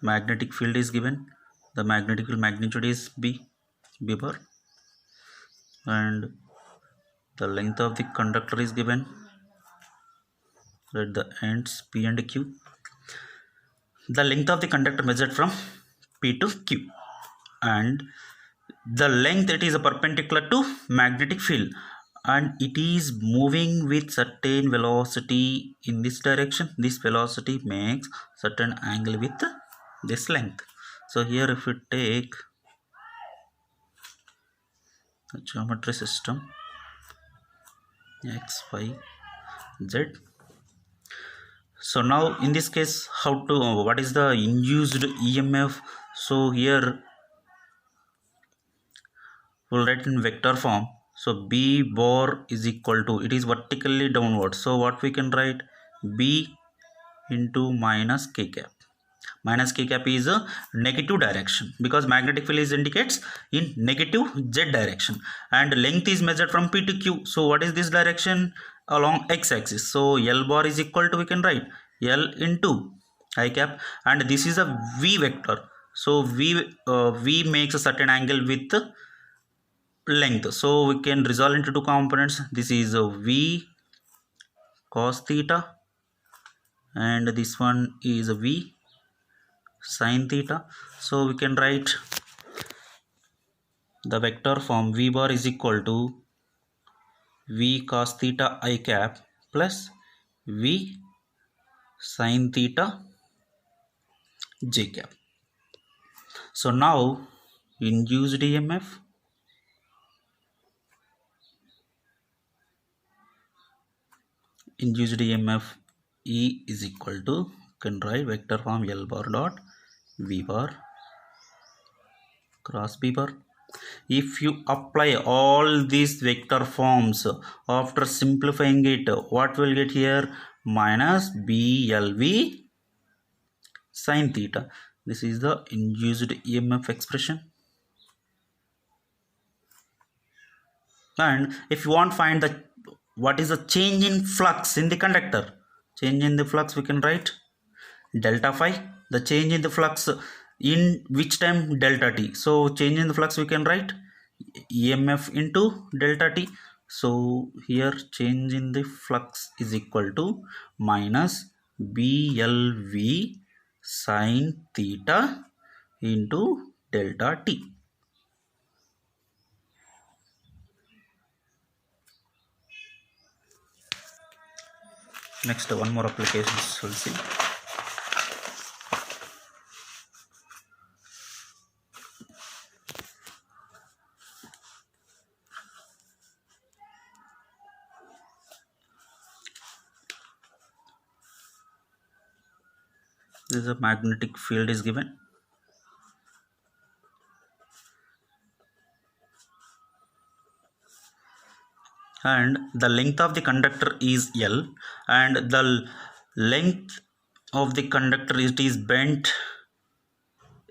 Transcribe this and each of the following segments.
magnetic field is given. The magnetic field magnitude is B bar, and the length of the conductor is given at the ends P and Q. The length of the conductor measured from P to Q, and the length, it is a perpendicular to magnetic field, and it is moving with certain velocity in this direction. This velocity makes certain angle with this length. So here if we take the geometry system x, y, z. So now in this case, what is the induced EMF? So here we'll write in vector form. So B bar is equal to, it is vertically downward. So what we can write, B into minus K cap. Minus K cap is a negative direction because magnetic field is indicates in negative Z direction, and length is measured from P to Q. So what is this direction? Along X axis. So L bar is equal to, we can write L into I cap, and this is a V vector. So V makes a certain angle with length. So we can resolve into two components. This is a V cos theta, and this one is a V sin theta. So we can write the vector form V bar is equal to V cos theta I cap plus V sin theta j cap. So now induced EMF E is equal to, can write vector form L bar dot V bar cross B bar. If you apply all these vector forms after simplifying it, what will get here? Minus BLV sin theta. This is the induced EMF expression. And if you want to find the what is the change in flux in the conductor, change in the flux, we can write delta phi. The change in the flux in which time? Delta t. So change in the flux, we can write EMF into delta t. So here change in the flux is equal to minus BLV sin theta into delta t. Next, one more application we'll see. This is a magnetic field is given, and the length of the conductor is L, and the length of the conductor, it is bent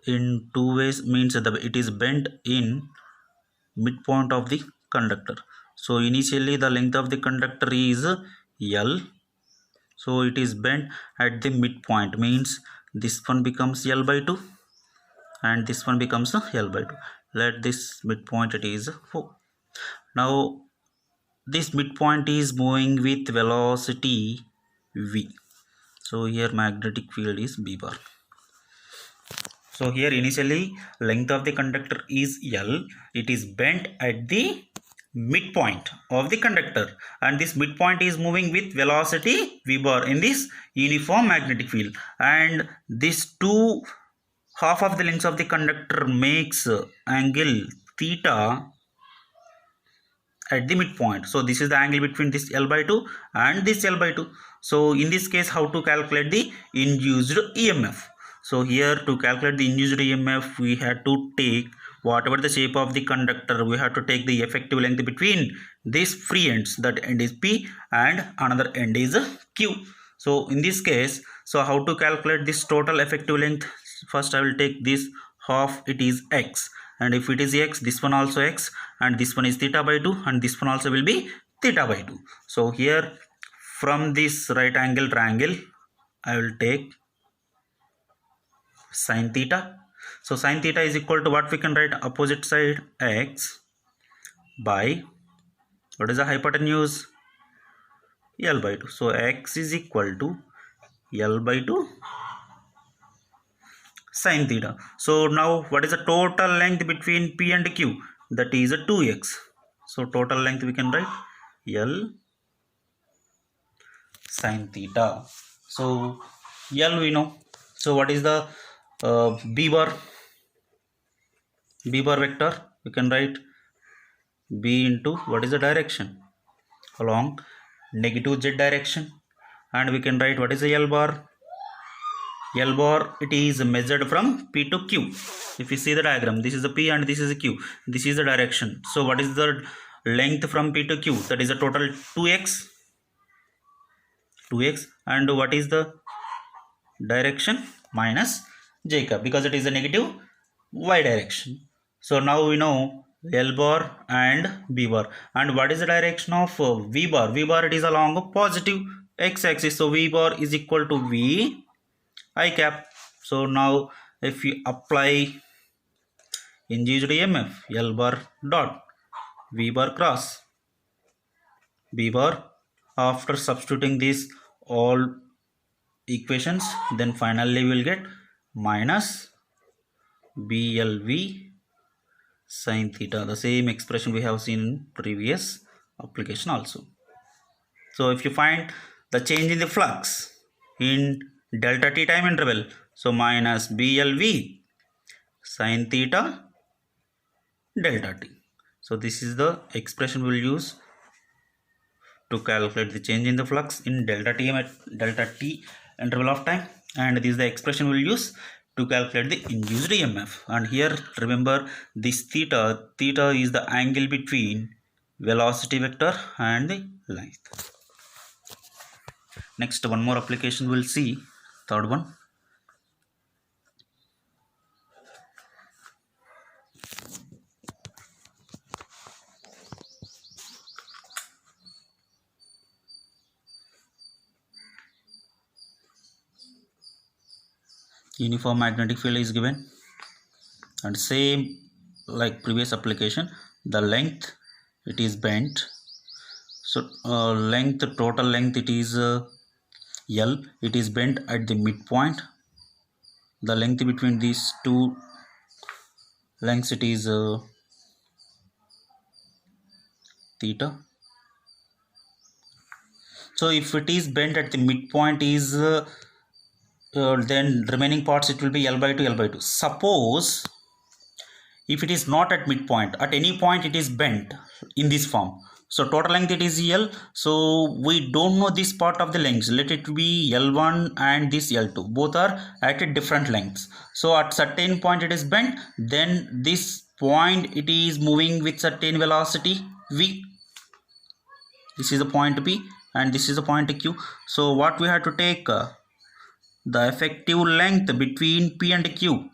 in two ways, means that it is bent in midpoint of the conductor. So initially the length of the conductor is L, so it is bent at the midpoint, means this one becomes L by 2 and this one becomes L by 2. Let this midpoint, it is 4. Now this midpoint is moving with velocity V. So here magnetic field is B bar. So here initially length of the conductor is L. It is bent at the midpoint of the conductor, and this midpoint is moving with velocity V bar in this uniform magnetic field, and this two half of the lengths of the conductor makes angle theta at the midpoint. So this is the angle between this L by 2 and this L by 2. So in this case, how to calculate the induced EMF? So here to calculate the induced EMF, we had to take whatever the shape of the conductor, we have to take the effective length between these free ends. That end is P and another end is Q. So in this case, so how to calculate this total effective length? First I will take this half, it is X, and if it is X, this one also X, and this one is theta by 2, and this one also will be theta by 2. So here from this right angle triangle, I will take sine theta. So sine theta is equal to what we can write, opposite side x by what is the hypotenuse, L by 2. So x is equal to L by 2 sine theta. So now what is the total length between P and Q? That is a 2x. So total length we can write L sine theta. So L we know. So what is the B bar? B bar vector we can write B into what is the direction, along negative z direction, and we can write what is the L bar. L bar, it is measured from P to Q. If you see the diagram, this is the P and this is the Q. This is the direction. So what is the length from P to Q? That is a total 2x. And what is the direction? Minus j cap, because it is a negative y direction. So now we know L bar and B bar. And what is the direction of V bar? V bar, it is along a positive x axis. So V bar is equal to V I cap. So now if you apply induced EMF, L bar dot V bar cross B bar, after substituting these all equations, then finally we will get minus BLV sine theta, the same expression we have seen in previous application also. So if you find the change in the flux in delta t time interval, so minus BLV sine theta delta t. So this is the expression we will use to calculate the change in the flux in delta t interval of time, and this is the expression we will use to calculate the induced EMF. And here remember, this theta is the angle between velocity vector and the length. Next, one more application we'll see, third one. Uniform magnetic field is given, and same like previous application, the length it is bent. So total length it is L, it is bent at the midpoint. The length between these two lengths, it is theta. So if it is bent at the midpoint is then remaining parts it will be L by 2. Suppose if it is not at midpoint, at any point it is bent in this form, so total length it is L. So we don't know this part of the lengths. Let it be L1 and this L2, both are at a different lengths. So at certain point it is bent, then this point it is moving with certain velocity v. This is the point P and this is the point Q. So what we have to take the effective length between P and Q.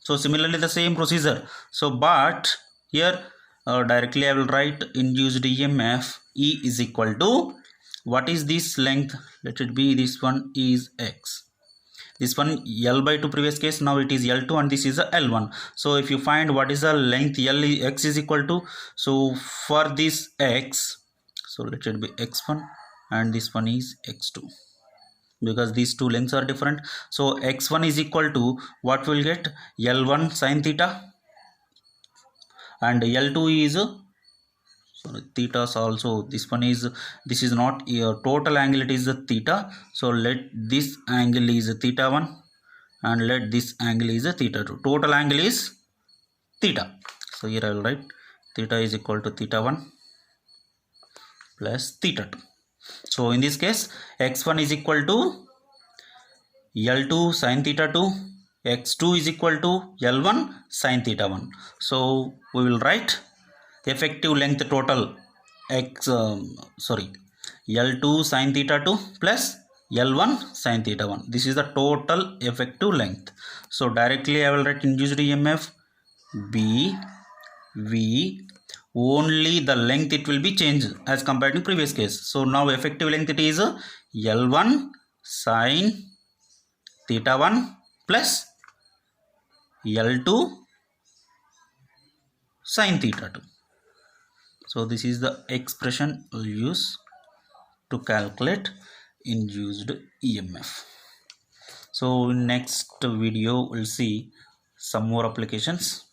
So similarly the same procedure. So but here directly I will write induced EMF E is equal to, what is this length? Let it be, this one is X. This one L by 2 previous case, now it is L2 and this is a L1. So if you find what is the length X is equal to, so for this X, so let it be X1 and this one is X2. Because these two lengths are different, so x1 is equal to what we will get, L1 sine theta, and L2 is theta also. This is not total angle, it is the theta. So let this angle is theta 1 and let this angle is theta 2. Total angle is theta. So here I will write theta is equal to theta 1 plus theta 2. So in this case x1 is equal to L2 sine theta 2, x2 is equal to L1 sine theta 1. So we will write effective length total L2 sine theta 2 plus L1 sine theta 1. This is the total effective length. So directly I will write induced EMF B V, only the length it will be changed as compared to previous case. So now effective length it is L1 sine theta 1 plus L2 sin theta 2. So this is the expression we'll use to calculate induced EMF. So in next video we'll see some more applications.